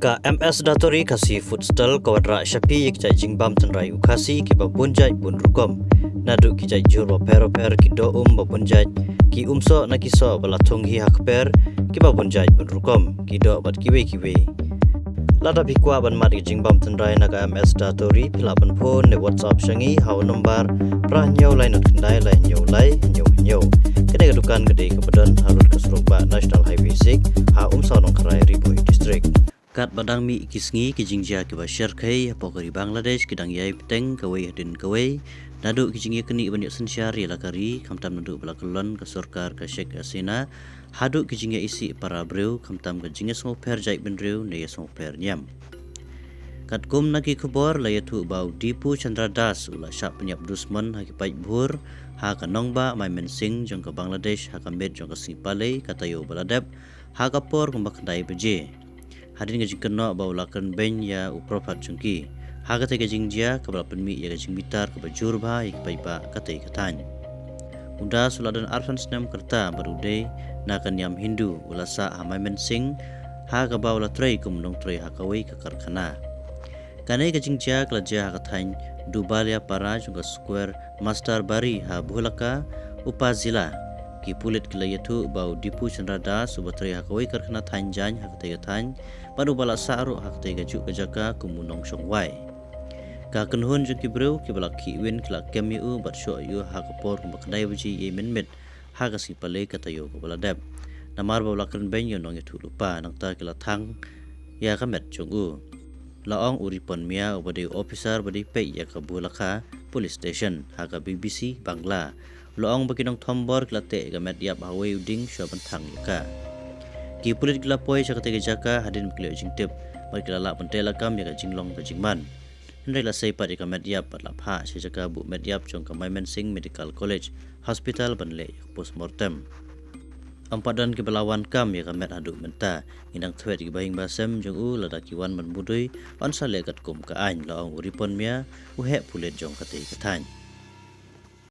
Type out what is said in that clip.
Ka MS datori kasi futsal kawadra syapi ik jai jingbam tenrai ukasi ki babunjai bun rukom nadu ki jai jur per ki do babunjai ki umso na kiso bala tunghi hakper ki babunjai bun rukom ki do bat kiwe lada bikwa ban mat ki jingbam tenrai naga MS datori pilaban phone ne WhatsApp shangi haw number pra nyau lai not kendai lai nyau kene kedukan gede kebedan halut kasrukba National Highway 6 ha umso nong krai Ribui district. Kat badang mi kisngi ki jingja ki bashar kai pokori Bangladesh kidang yai peteng kawai Hadien kawai nadu ki jingi keni banyak sensyari lakari kamtam nadu balakalon ke surkar ke Sheikh Asina hadu ki jingi isi para breu kamtam ke jingi semua per jai benreu ne semua per nyam. Kat kum naki kubor layatu bau dipu Chandra Das ula syak Pyniap dusman haki Paidbhur ha ka nongba mai mensing jong ke Bangladesh ha ka med jong ke Singpalai katayo baladep ha ka por kumbak kendai beje. Hadien ke jingkena bau lakan ben ya upropat jengki. Ha kata ke jingjia ke bala penmi ya ke jingbitar ke bajur ba ya ke paiba kata ke tany. Unda suladan arfan senam kerta barude nakan yam Hindu ulasa amai mensing ha ke bau la trai ke mendong trai ha kawai ke karkana. Kanai ke jingjia ke laja ha ke tany dubalia para juga square master bari ha buhlaka upazila ki pulit ke layatu bau dipu Chandra Das subatri hakawai karkana tanjany hakatega tany padu bala saru hakatega juk kejaka kumunong shongwai ka kenhun jeng ki breu ki bala ki win kla kemiu bat sho yu hakapor kumbakdai buji yemen met hakasi pale katayo ko bala deb namar bala kan ben yo nong itu lupa nang ta kila Thang ya kamet chungu laong uripon mia obade officer bade pe ya ka bulaka police station haka BBC Bangla loong bakinong tombor klate gamet yap hawe uding syaban Thang yuka ki pulit kila poi sakate jaka Hadien mkle jingtip mar kila la pentela kam ya jinglong ka jingman hendai la sei pat gamet yap pat lapha sejaka bu met yap jong ka Maimen Singh Medical College Hospital banle postmortem ampadan ke belawan kam ya gamet adu menta indang thwet ki bahing basem jong u ladaki wan man budui on sale kat kum ka ain laong uripon mia uhe pulit jong kate katany